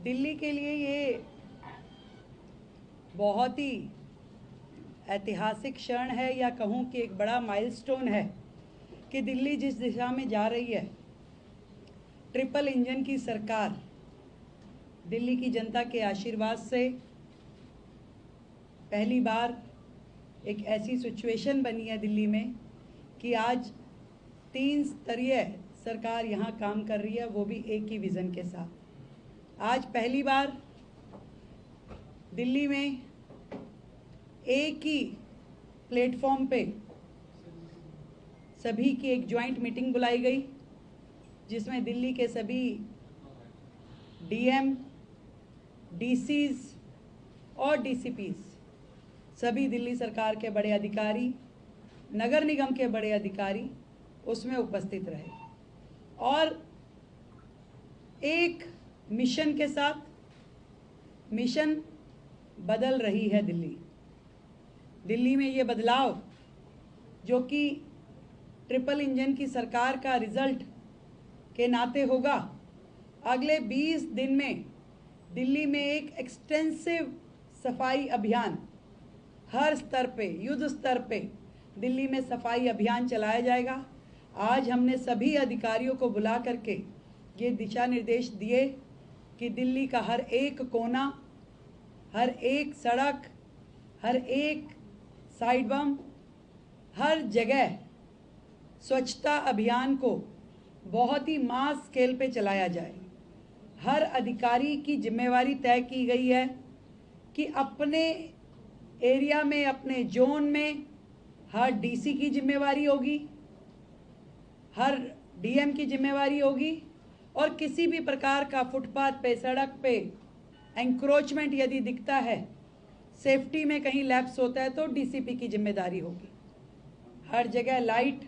दिल्ली के लिए ये बहुत ही ऐतिहासिक क्षण है, या कहूँ कि एक बड़ा माइलस्टोन है कि दिल्ली जिस दिशा में जा रही है, ट्रिपल इंजन की सरकार, दिल्ली की जनता के आशीर्वाद से पहली बार एक ऐसी सिचुएशन बनी है दिल्ली में कि आज 3 स्तरीय सरकार यहाँ काम कर रही है, वो भी एक ही विज़न के साथ। आज पहली बार दिल्ली में एक ही प्लेटफॉर्म पे सभी की एक जॉइंट मीटिंग बुलाई गई, जिसमें दिल्ली के सभी डीएम, डीसीज और डीसीपीज, सभी दिल्ली सरकार के बड़े अधिकारी, नगर निगम के बड़े अधिकारी उसमें उपस्थित रहे और एक मिशन के साथ, मिशन बदल रही है दिल्ली। दिल्ली में ये बदलाव जो कि ट्रिपल इंजन की सरकार का रिजल्ट के नाते होगा, अगले 20 दिन में दिल्ली में एक एक्सटेंसिव सफाई अभियान हर स्तर पे, युद्ध स्तर पे दिल्ली में सफाई अभियान चलाया जाएगा। आज हमने सभी अधिकारियों को बुला करके ये दिशा निर्देश दिए कि दिल्ली का हर एक कोना, हर एक सड़क, हर एक साइड बम, हर जगह स्वच्छता अभियान को बहुत ही मास स्केल पे चलाया जाए। हर अधिकारी की जिम्मेवारी तय की गई है कि अपने एरिया में, अपने जोन में हर डीसी की जिम्मेवारी होगी, हर डीएम की जिम्मेवारी होगी और किसी भी प्रकार का फुटपाथ पे, सड़क पे एंक्रोचमेंट यदि दिखता है, सेफ्टी में कहीं लैप्स होता है, तो डीसीपी की जिम्मेदारी होगी। हर जगह लाइट,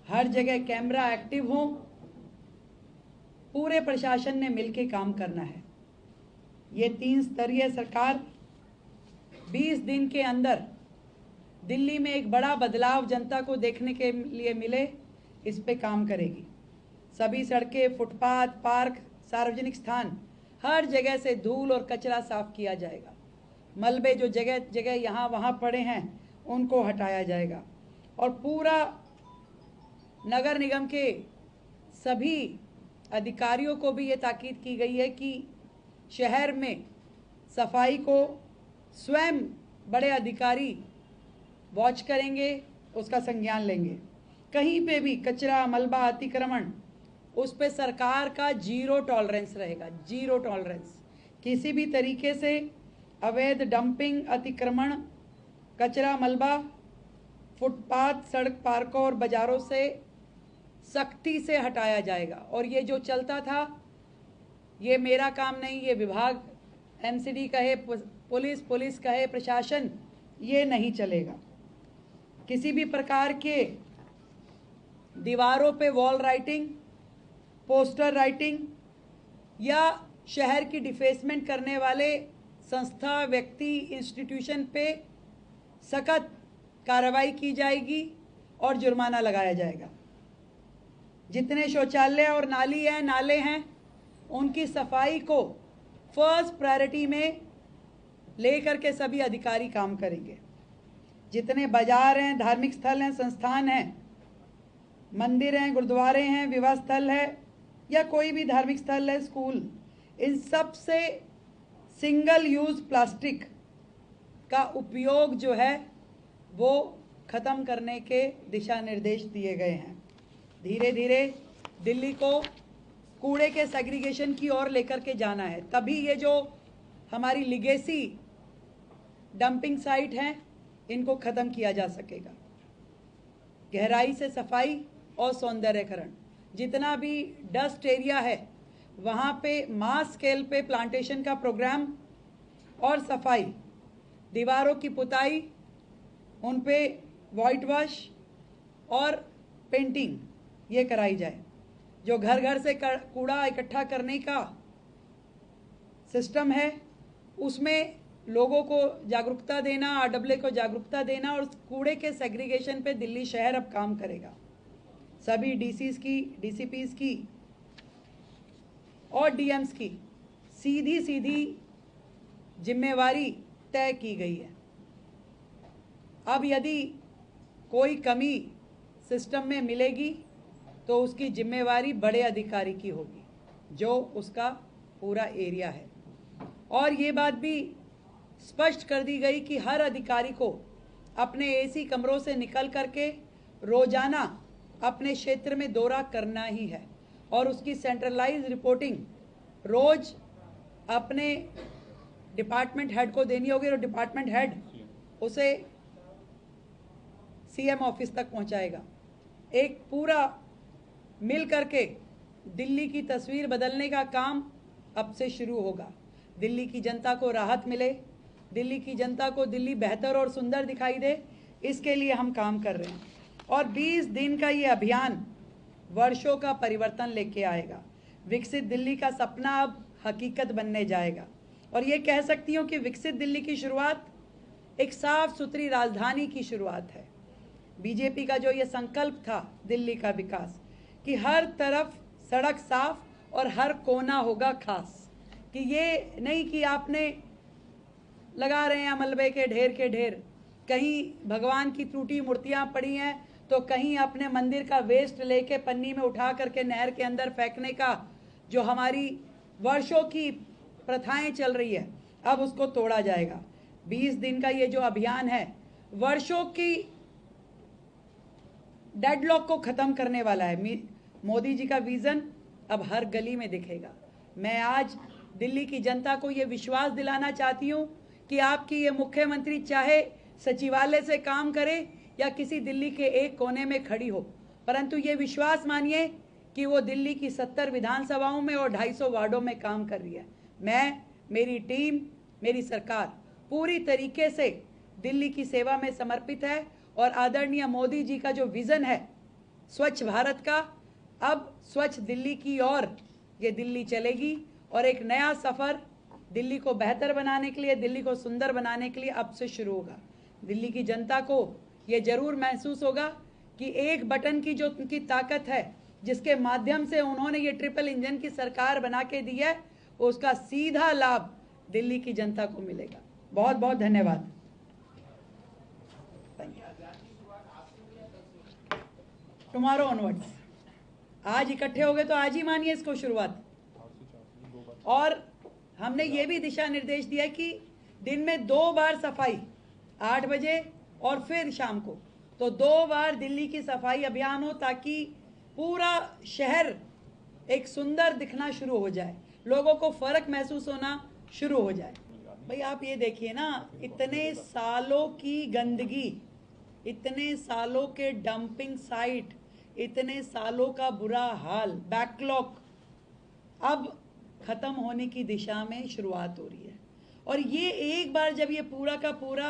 हर जगह कैमरा एक्टिव हो, पूरे प्रशासन ने मिलकर काम करना है। ये 3 स्तरीय सरकार 20 दिन के अंदर दिल्ली में एक बड़ा बदलाव जनता को देखने के लिए मिले, इस पे काम करेगी। सभी सड़कें, फुटपाथ, पार्क, सार्वजनिक स्थान, हर जगह से धूल और कचरा साफ किया जाएगा। मलबे जो जगह जगह यहाँ वहाँ पड़े हैं, उनको हटाया जाएगा और पूरा नगर निगम के सभी अधिकारियों को भी ये ताकीद की गई है कि शहर में सफाई को स्वयं बड़े अधिकारी वॉच करेंगे, उसका संज्ञान लेंगे। कहीं पे भी कचरा, मलबा, अतिक्रमण, उस पे सरकार का 0 टॉलरेंस रहेगा, 0 टॉलरेंस। किसी भी तरीके से अवैध डंपिंग, अतिक्रमण, कचरा, मलबा फुटपाथ, सड़क, पार्कों और बाजारों से सख्ती से हटाया जाएगा। और ये जो चलता था, ये मेरा काम नहीं, ये विभाग, एमसीडी कहे, पुलिस कहे, प्रशासन, ये नहीं चलेगा। किसी भी प्रकार के दीवारों पे वॉल राइटिंग, पोस्टर राइटिंग या शहर की डिफेसमेंट करने वाले संस्था, व्यक्ति, इंस्टीट्यूशन पे सख्त कार्रवाई की जाएगी और जुर्माना लगाया जाएगा। जितने शौचालय और नाले हैं, उनकी सफाई को फर्स्ट प्रायोरिटी में लेकर के सभी अधिकारी काम करेंगे। जितने बाजार हैं, धार्मिक स्थल हैं, संस्थान हैं, मंदिर हैं, गुरुद्वारे हैं, विवाह स्थल है या कोई भी धार्मिक स्थल है, स्कूल, इन सब से सिंगल यूज़ प्लास्टिक का उपयोग जो है वो ख़त्म करने के दिशा निर्देश दिए गए हैं। धीरे धीरे दिल्ली को कूड़े के सेग्रीगेशन की ओर लेकर के जाना है, तभी ये जो हमारी लिगेसी डंपिंग साइट हैं, इनको ख़त्म किया जा सकेगा। गहराई से सफाई और सौंदर्यकरण, जितना भी डस्ट एरिया है वहाँ पे मास स्केल पे प्लांटेशन का प्रोग्राम और सफाई, दीवारों की पुताई, उन पे वाइट वॉश और पेंटिंग ये कराई जाए। जो घर घर से कूड़ा इकट्ठा करने का सिस्टम है, उसमें लोगों को जागरूकता देना, आरडब्ल्यू को जागरूकता देना और कूड़े के सेग्रीगेशन पे दिल्ली शहर अब काम करेगा। सभी डीसीज की, डीसीपीज की और डीएम्स की सीधी सीधी जिम्मेवारी तय की गई है। अब यदि कोई कमी सिस्टम में मिलेगी तो उसकी जिम्मेवारी बड़े अधिकारी की होगी जो उसका पूरा एरिया है। और ये बात भी स्पष्ट कर दी गई कि हर अधिकारी को अपने एसी कमरों से निकल करके रोजाना अपने क्षेत्र में दौरा करना ही है और उसकी सेंट्रलाइज रिपोर्टिंग रोज अपने डिपार्टमेंट हेड को देनी होगी और डिपार्टमेंट हेड उसे सीएम ऑफिस तक पहुंचाएगा। एक पूरा मिल करके दिल्ली की तस्वीर बदलने का काम अब से शुरू होगा। दिल्ली की जनता को राहत मिले, दिल्ली की जनता को दिल्ली बेहतर और सुंदर दिखाई दे, इसके लिए हम काम कर रहे हैं। और 20 दिन का ये अभियान वर्षों का परिवर्तन लेके आएगा। विकसित दिल्ली का सपना अब हकीकत बनने जाएगा। और ये कह सकती हूँ कि विकसित दिल्ली की शुरुआत एक साफ सुथरी राजधानी की शुरुआत है। बीजेपी का जो ये संकल्प था दिल्ली का विकास, कि हर तरफ सड़क साफ और हर कोना होगा खास, कि ये नहीं कि आपने लगा रहे हैं मलबे के ढेर, कहीं भगवान की टूटी मूर्तियां पड़ी हैं तो कहीं अपने मंदिर का वेस्ट लेके पन्नी में उठा करके नहर के अंदर फेंकने का जो हमारी वर्षों की प्रथाएं चल रही है, अब उसको तोड़ा जाएगा। 20 दिन का ये जो अभियान है वर्षों की डेडलॉक को खत्म करने वाला है। मोदी जी का विजन अब हर गली में दिखेगा। मैं आज दिल्ली की जनता को ये विश्वास दिलाना चाहती हूँ कि आपकी ये मुख्यमंत्री चाहे सचिवालय से काम करे या किसी दिल्ली के एक कोने में खड़ी हो, परंतु ये विश्वास मानिए कि वो दिल्ली की 70 विधानसभाओं में और 250 वार्डों में काम कर रही है। मैं, मेरी टीम, मेरी सरकार पूरी तरीके से दिल्ली की सेवा में समर्पित है और आदरणीय मोदी जी का जो विजन है स्वच्छ भारत का, अब स्वच्छ दिल्ली की ओर ये दिल्ली चलेगी और एक नया सफर दिल्ली को बेहतर बनाने के लिए, दिल्ली को सुंदर बनाने के लिए अब से शुरू होगा। दिल्ली की जनता को ये जरूर महसूस होगा कि एक बटन की जो उनकी ताकत है, जिसके माध्यम से उन्होंने ये ट्रिपल इंजन की सरकार बना के दी है, उसका सीधा लाभ दिल्ली की जनता को मिलेगा। बहुत बहुत धन्यवाद। टुमारो ऑनवर्ड्स, आज इकट्ठे हो गए तो आज ही मानिए इसको शुरुआत। और हमने ये भी दिशा निर्देश दिया कि दिन में 2 बार सफाई, 8 बजे और फिर शाम को, तो 2 बार दिल्ली की सफाई अभियान हो ताकि पूरा शहर एक सुंदर दिखना शुरू हो जाए, लोगों को फर्क महसूस होना शुरू हो जाए। भाई आप ये देखिए ना, इतने सालों की गंदगी, इतने सालों के डंपिंग साइट, इतने सालों का बुरा हाल, बैकलॉग अब खत्म होने की दिशा में शुरुआत हो रही है। और ये एक बार जब ये पूरा का पूरा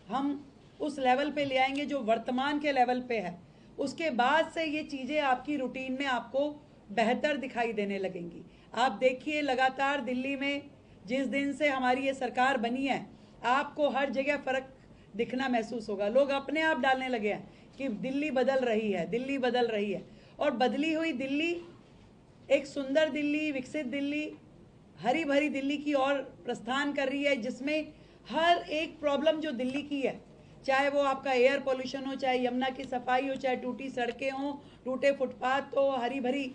हम उस लेवल पे ले आएंगे जो वर्तमान के लेवल पे है, उसके बाद से ये चीज़ें आपकी रूटीन में आपको बेहतर दिखाई देने लगेंगी। आप देखिए लगातार दिल्ली में जिस दिन से हमारी ये सरकार बनी है, आपको हर जगह फ़र्क दिखना महसूस होगा। लोग अपने आप डालने लगे हैं कि दिल्ली बदल रही है, दिल्ली बदल रही है। और बदली हुई दिल्ली एक सुंदर दिल्ली, विकसित दिल्ली, हरी भरी दिल्ली की ओर प्रस्थान कर रही है, जिसमें हर एक प्रॉब्लम जो दिल्ली की है, चाहे वो आपका एयर पोल्यूशन हो, चाहे यमुना की सफाई हो, चाहे टूटी सड़कें हों, टूटे फुटपाथ हो, हरी भरी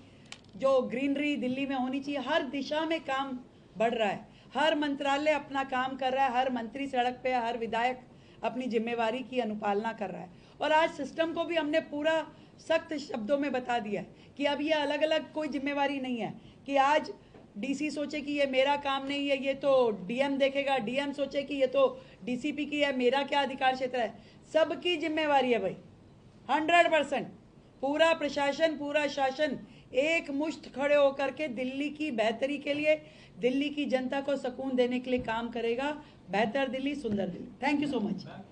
जो ग्रीनरी दिल्ली में होनी चाहिए, हर दिशा में काम बढ़ रहा है। हर मंत्रालय अपना काम कर रहा है, हर मंत्री सड़क पे, हर विधायक अपनी जिम्मेवारी की अनुपालना कर रहा है। और आज सिस्टम को भी हमने पूरा सख्त शब्दों में बता दिया है कि अब ये अलग अलग कोई जिम्मेवारी नहीं है कि आज डीसी सोचे कि ये मेरा काम नहीं है, ये तो डीएम देखेगा, डीएम सोचे कि ये तो डीसीपी की है, मेरा क्या अधिकार क्षेत्र है। सबकी जिम्मेवारी है भाई, 100%। पूरा प्रशासन, पूरा शासन एक मुश्त खड़े होकर के दिल्ली की बेहतरी के लिए, दिल्ली की जनता को सुकून देने के लिए काम करेगा। बेहतर दिल्ली, सुंदर Delhi. Thank you so much.